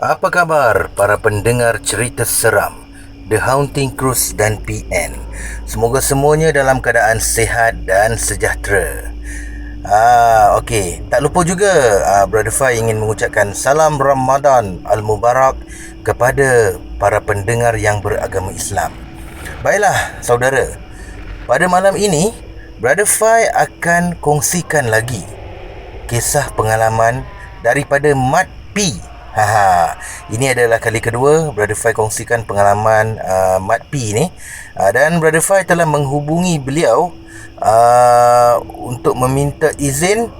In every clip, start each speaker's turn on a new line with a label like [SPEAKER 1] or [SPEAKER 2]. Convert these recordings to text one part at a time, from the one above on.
[SPEAKER 1] Apa khabar para pendengar cerita seram The Haunting Cruise dan PN? Semoga semuanya dalam keadaan sihat dan sejahtera. Okey, tak lupa juga Brother Fai ingin mengucapkan salam Ramadan Al-Mubarak kepada para pendengar yang beragama Islam. Baiklah saudara, pada malam ini Brother Fai akan kongsikan lagi kisah pengalaman daripada Mat P. Ini adalah kali kedua Brother Fai kongsikan pengalaman Mat P ni, dan Brother Fai telah menghubungi beliau untuk meminta izin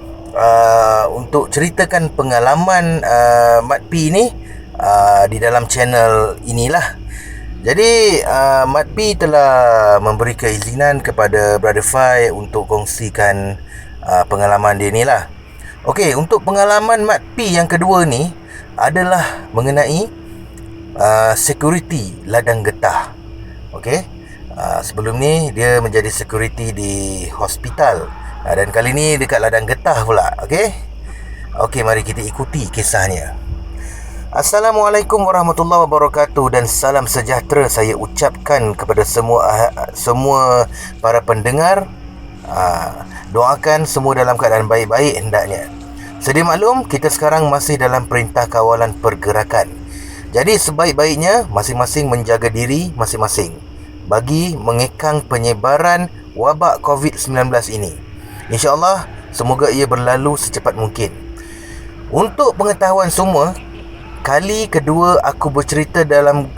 [SPEAKER 1] untuk ceritakan pengalaman Mat P ni di dalam channel inilah. Jadi Mat P telah memberi keizinan kepada Brother Fai untuk kongsikan pengalaman dia ni lah. Okey, untuk pengalaman Mat P yang kedua ni adalah mengenai security ladang getah. Okey, sebelum ni dia menjadi security di hospital, dan kali ni dekat ladang getah pula. Okey, mari kita ikuti kisahnya. Assalamualaikum warahmatullahi wabarakatuh dan salam sejahtera saya ucapkan kepada semua para pendengar. Doakan semua dalam keadaan baik-baik hendaknya. Sedia maklum, kita sekarang masih dalam perintah kawalan pergerakan. Jadi sebaik-baiknya masing-masing menjaga diri masing-masing bagi mengekang penyebaran wabak COVID-19 ini. InsyaAllah semoga ia berlalu secepat mungkin. Untuk pengetahuan semua, kali kedua aku bercerita dalam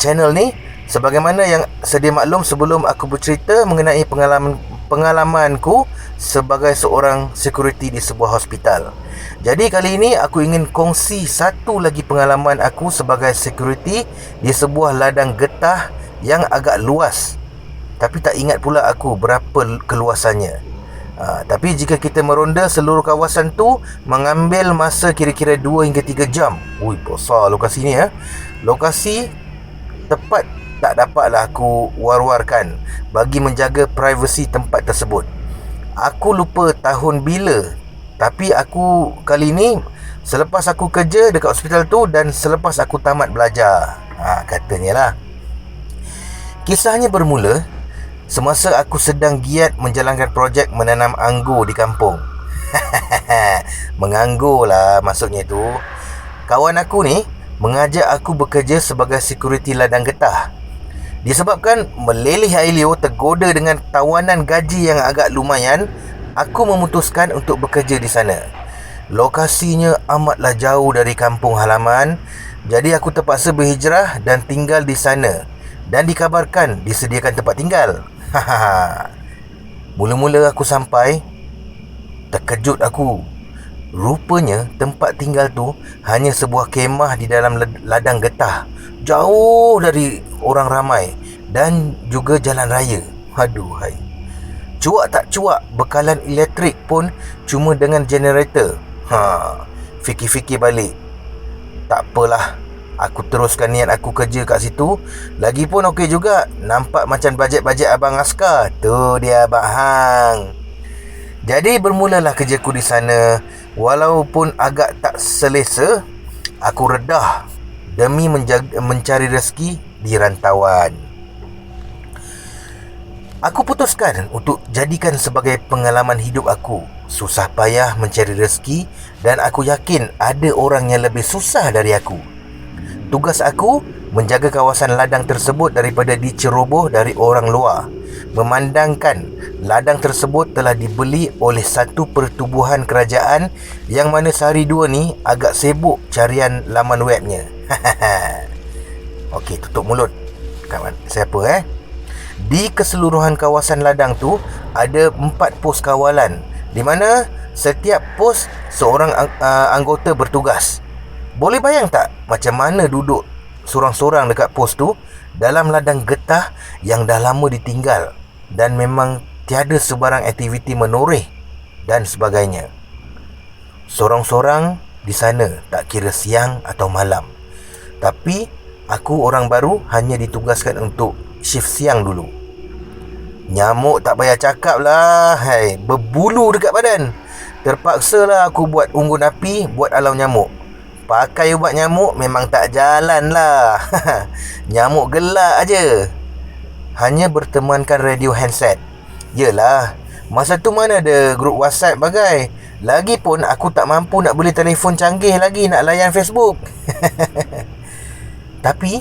[SPEAKER 1] channel ni. Sebagaimana yang sedia maklum, sebelum aku bercerita mengenai pengalamanku sebagai seorang security di sebuah hospital. Jadi kali ini aku ingin kongsi satu lagi pengalaman aku sebagai security di sebuah ladang getah yang agak luas. Tapi tak ingat pula aku berapa keluasannya. Tapi jika kita meronda seluruh kawasan tu mengambil masa kira-kira 2 hingga 3 jam. Besar lokasi ni ya. Lokasi tepat tak dapatlah aku war-warkan bagi menjaga privasi tempat tersebut. Aku lupa tahun bila, tapi aku kali ni selepas aku kerja dekat hospital tu dan selepas aku tamat belajar, katanya lah. Kisahnya bermula semasa aku sedang giat menjalankan projek menanam anggur di kampung. Menganggur lah maksudnya tu. Kawan aku ni mengajak aku bekerja sebagai security ladang getah. Disebabkan meleleh air liur tergoda dengan tawanan gaji yang agak lumayan, aku memutuskan untuk bekerja di sana. Lokasinya amatlah jauh dari kampung halaman, jadi aku terpaksa berhijrah dan tinggal di sana. Dan dikabarkan disediakan tempat tinggal. Mula-mula aku sampai, terkejut aku. Rupanya tempat tinggal tu hanya sebuah kemah di dalam ladang getah, jauh dari orang ramai dan juga jalan raya. Aduhai. Cuak tak cuak, bekalan elektrik pun cuma dengan generator. Fikir-fikir balik, tak apalah, aku teruskan niat aku kerja kat situ. Lagipun okey juga, nampak macam bajet-bajet abang askar. Tu dia abang Hang. Jadi bermulalah kerjaku di sana. Walaupun agak tak selesa, aku redah demi mencari rezeki di rantauan. Aku putuskan untuk jadikan sebagai pengalaman hidup aku. Susah payah mencari rezeki dan aku yakin ada orang yang lebih susah dari aku. Tugas aku menjaga kawasan ladang tersebut daripada diceroboh dari orang luar. Memandangkan ladang tersebut telah dibeli oleh satu pertubuhan kerajaan yang mana sehari dua ni agak sibuk carian laman webnya. Okey, tutup mulut kawan. Siapa Di keseluruhan kawasan ladang tu ada 4 pos kawalan, di mana setiap pos seorang anggota bertugas. Boleh bayang tak macam mana duduk sorang-sorang dekat pos tu dalam ladang getah yang dah lama ditinggal dan memang tiada sebarang aktiviti menoreh dan sebagainya. Sorang-sorang di sana, tak kira siang atau malam. Tapi aku orang baru hanya ditugaskan untuk shift siang dulu. Nyamuk tak payah cakap lah, berbulu dekat badan. Terpaksalah aku buat unggun api buat alau nyamuk. pakai ubat nyamuk memang tak jalan lah. Nyamuk gelak aje. Hanya bertemankan radio handset. Yelah, masa tu mana ada grup WhatsApp bagai. Lagipun aku tak mampu nak beli telefon canggih lagi nak layan Facebook. Tapi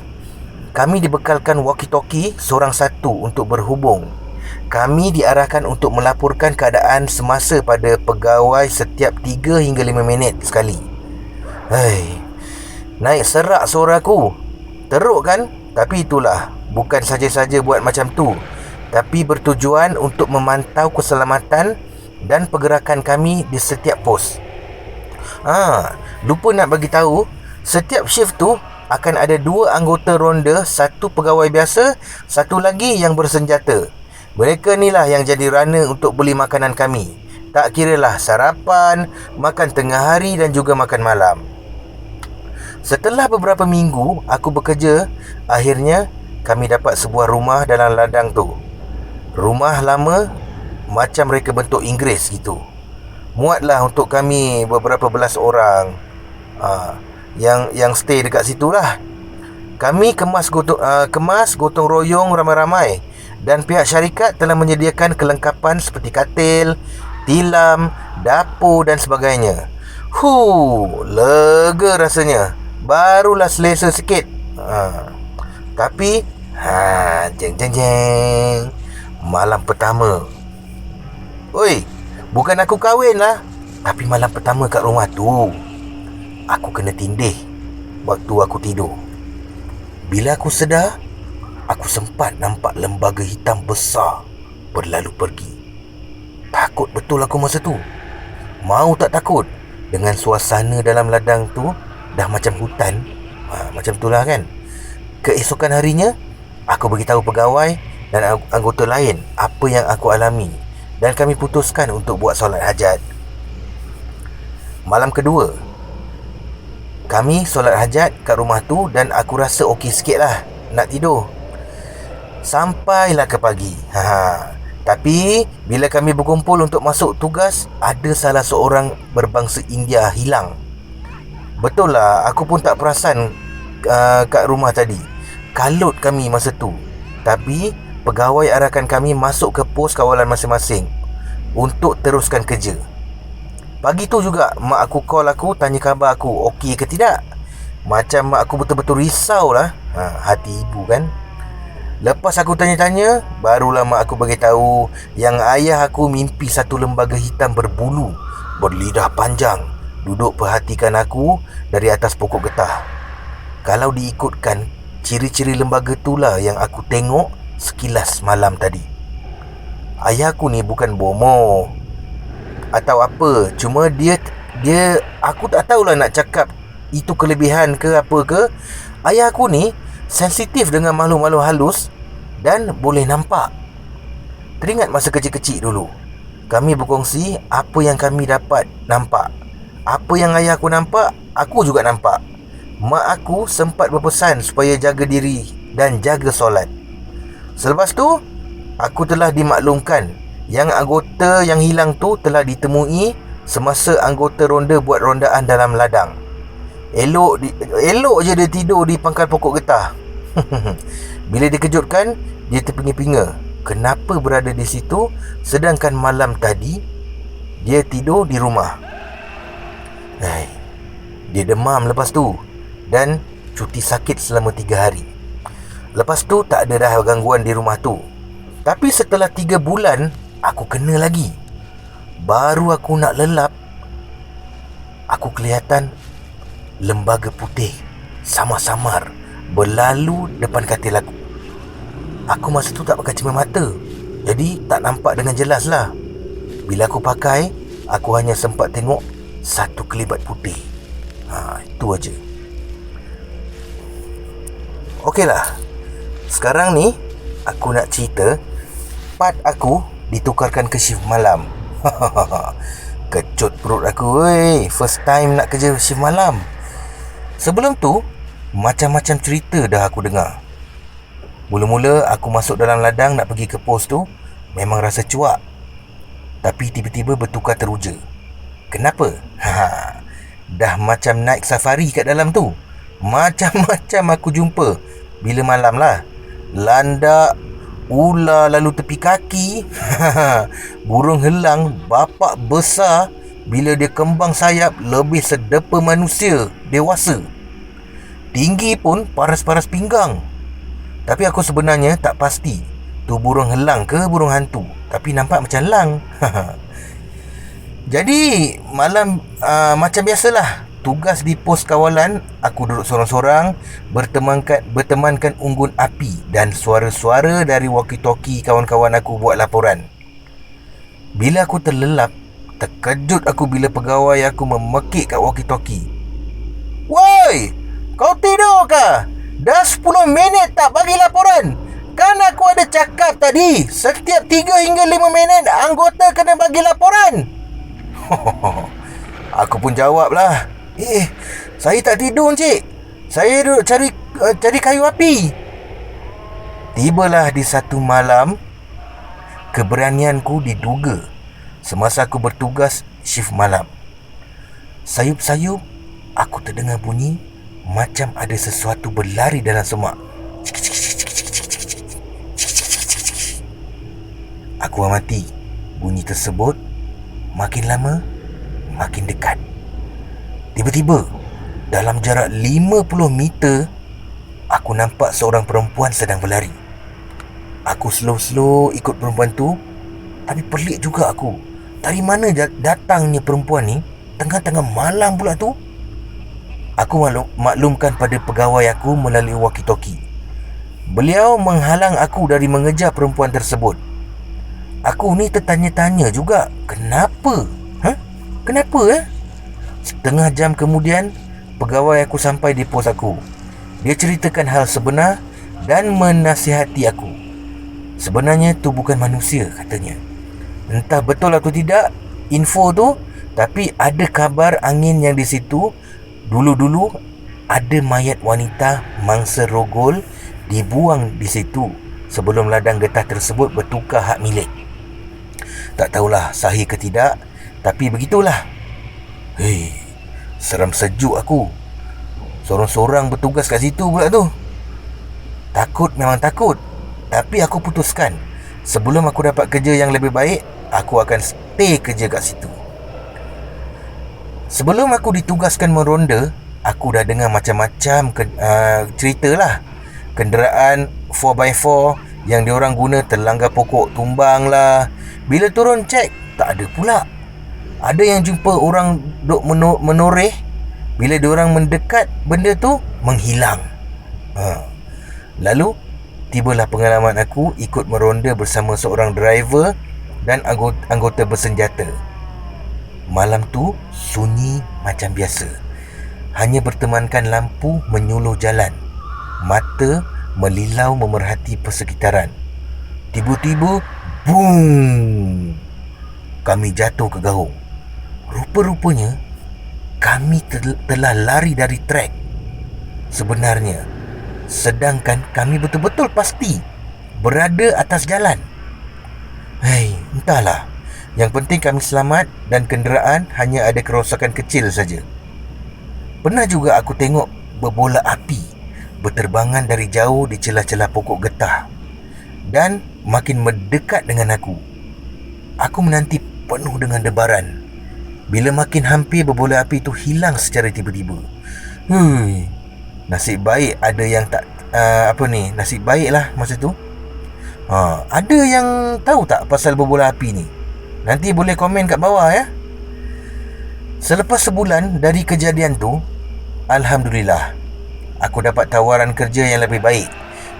[SPEAKER 1] kami dibekalkan walkie-talkie seorang satu untuk berhubung. Kami diarahkan untuk melaporkan keadaan semasa pada pegawai setiap 3 hingga 5 minit sekali. Naik serak suaraku. Teruk kan? Tapi itulah, bukan saja-saja buat macam tu, tapi bertujuan untuk memantau keselamatan dan pergerakan kami di setiap pos. Lupa nak bagi tahu, setiap shift tu akan ada 2 anggota ronda, 1 pegawai biasa, 1 lagi yang bersenjata. Mereka ni lah yang jadi runner untuk beli makanan kami. Tak kiralah sarapan, makan tengah hari dan juga makan malam. Setelah beberapa minggu aku bekerja, akhirnya kami dapat sebuah rumah dalam ladang tu. Rumah lama macam reka bentuk Inggeris gitu. Muatlah untuk kami beberapa belas orang yang stay dekat situ lah. Kami kemas gotong royong ramai-ramai, dan pihak syarikat telah menyediakan kelengkapan seperti katil, tilam, dapur dan sebagainya. Lega rasanya. Barulah selesa sikit. Tapi jeng malam pertama. Oi, bukan aku kahwin lah, tapi malam pertama kat rumah tu aku kena tindih waktu aku tidur. Bila aku sedar, aku sempat nampak lembaga hitam besar berlalu pergi. Takut betul aku masa tu. Mau tak takut, dengan suasana dalam ladang tu dah macam hutan. Macam itulah kan. Keesokan harinya, aku beritahu pegawai dan anggota lain apa yang aku alami, dan kami putuskan untuk buat solat hajat. Malam kedua, kami solat hajat kat rumah tu, dan aku rasa okey sikit lah nak tidur. Sampailah ke pagi. Tapi bila kami berkumpul untuk masuk tugas, ada salah seorang berbangsa India hilang. Betul lah, aku pun tak perasan kat rumah tadi. Kalut kami masa tu. Tapi pegawai arahkan kami masuk ke pos kawalan masing-masing untuk teruskan kerja. Pagi tu juga mak aku call aku, tanya khabar aku okey ke tidak. Macam mak aku betul-betul risau lah. Hati ibu kan. Lepas aku tanya-tanya, barulah mak aku beritahu yang ayah aku mimpi satu lembaga hitam berbulu, berlidah panjang, duduk perhatikan aku dari atas pokok getah. Kalau diikutkan, ciri-ciri lembaga itulah yang aku tengok sekilas malam tadi. Ayah aku ni bukan bomoh atau apa, cuma dia aku tak tahulah nak cakap itu kelebihan ke apa ke. Ayah aku ni sensitif dengan makhluk-makhluk halus dan boleh nampak. Teringat masa kecil-kecil dulu, kami berkongsi apa yang kami dapat nampak. Apa yang ayah aku nampak, aku juga nampak. Mak aku sempat berpesan supaya jaga diri dan jaga solat. Selepas tu, aku telah dimaklumkan yang anggota yang hilang tu telah ditemui semasa anggota ronda buat rondaan dalam ladang. Elok je dia tidur di pangkal pokok getah. Bila dikejutkan, dia terpinga-pinga kenapa berada di situ, sedangkan malam tadi dia tidur di rumah. Dia demam lepas tu dan cuti sakit selama 3 hari. Lepas tu tak ada dah gangguan di rumah tu. Tapi setelah 3 bulan, aku kena lagi. Baru aku nak lelap, aku kelihatan lembaga putih samar-samar berlalu depan katil aku. Aku masa tu tak pakai cermin mata, jadi tak nampak dengan jelas lah. Bila aku pakai, aku hanya sempat tengok satu kelibat putih. Itu aja. Okeylah, sekarang ni aku nak cerita part aku ditukarkan ke shift malam. Kecut perut aku, first time nak kerja shift malam. Sebelum tu, macam-macam cerita dah aku dengar. Mula-mula aku masuk dalam ladang nak pergi ke pos tu, memang rasa cuak. Tapi tiba-tiba bertukar teruja. Kenapa? dah macam naik safari kat dalam tu. Macam-macam aku jumpa bila malam lah. Landak, ular lalu tepi kaki. Burung helang bapak besar, bila dia kembang sayap lebih sedepa manusia dewasa. Tinggi pun paras-paras pinggang. Tapi aku sebenarnya tak pasti tu burung helang ke burung hantu, tapi nampak macam elang. Jadi malam macam biasalah, tugas di pos kawalan. Aku duduk sorang-sorang, bertemankan unggun api dan suara-suara dari walkie-talkie kawan-kawan aku buat laporan. Bila aku terlelap, terkejut aku bila pegawai aku memekik kat walkie-talkie. "Woi, kau tidur ke? Dah 10 minit tak bagi laporan. Kan aku ada cakap tadi, setiap 3 hingga 5 minit anggota kena bagi laporan." Aku pun jawablah, saya tak tidur, Encik. Saya duduk cari kayu api." Tibalah di satu malam, keberanianku diduga semasa aku bertugas shift malam. Sayup-sayup, aku terdengar bunyi macam ada sesuatu berlari dalam semak. Aku amati bunyi tersebut. Makin lama, makin dekat. Tiba-tiba, dalam jarak 50 meter, aku nampak seorang perempuan sedang berlari. Aku slow-slow ikut perempuan tu. Tapi pelik juga aku. Dari mana datangnya perempuan ni tengah-tengah malam pula tu? Aku maklumkan pada pegawai aku melalui walkie-talkie. Beliau menghalang aku dari mengejar perempuan tersebut. Aku ni tertanya-tanya juga, kenapa? Kenapa? Setengah jam kemudian, pegawai aku sampai di pos aku. Dia ceritakan hal sebenar dan menasihati aku. Sebenarnya tu bukan manusia, katanya. Entah betul atau tidak info tu, tapi ada kabar angin yang di situ. Dulu-dulu ada mayat wanita mangsa rogol dibuang di situ sebelum ladang getah tersebut bertukar hak milik. Tak tahulah sahih ke tidak, tapi begitulah. Seram sejuk aku. Sorang-sorang bertugas kat situ pula tu. Takut memang takut. Tapi aku putuskan, sebelum aku dapat kerja yang lebih baik, aku akan stay kerja kat situ. Sebelum aku ditugaskan meronda, aku dah dengar macam-macam cerita lah. Kenderaan 4x4 yang diorang guna terlanggar pokok tumbang lah. Bila turun cek, tak ada pula. Ada yang jumpa orang duk menoreh. Bila diorang mendekat, benda tu menghilang. Lalu tibalah pengalaman aku ikut meronda bersama seorang driver dan anggota bersenjata. Malam tu sunyi macam biasa. Hanya bertemankan lampu menyuluh jalan. Mata melilau memerhati persekitaran. Tiba-tiba, boom! Kami jatuh ke gaung. Rupa-rupanya kami telah lari dari trek sebenarnya, sedangkan kami betul-betul pasti berada atas jalan. Entahlah. Yang penting kami selamat dan kenderaan hanya ada kerosakan kecil saja. Pernah juga aku tengok berbola api berterbangan dari jauh di celah-celah pokok getah dan makin mendekat dengan aku. Aku menanti penuh dengan debaran. Bila makin hampir, berbola api itu hilang secara tiba-tiba. Nasib baik ada yang tak nasib baik lah masa tu. Ada yang tahu tak pasal berbola api ni? Nanti boleh komen kat bawah ya. Selepas sebulan dari kejadian tu, alhamdulillah, aku dapat tawaran kerja yang lebih baik.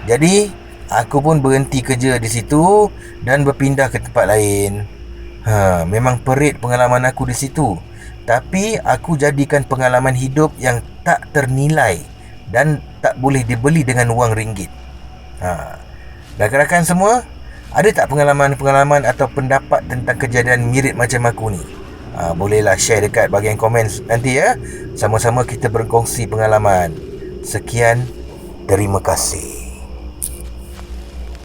[SPEAKER 1] Jadi aku pun berhenti kerja di situ dan berpindah ke tempat lain. Memang perit pengalaman aku di situ, tapi aku jadikan pengalaman hidup yang tak ternilai dan tak boleh dibeli dengan wang ringgit. Rakan-rakan semua, ada tak pengalaman-pengalaman atau pendapat tentang kejadian mirip macam aku ni? Bolehlah share dekat bahagian komen nanti ya. Sama-sama kita berkongsi pengalaman. Sekian, terima kasih.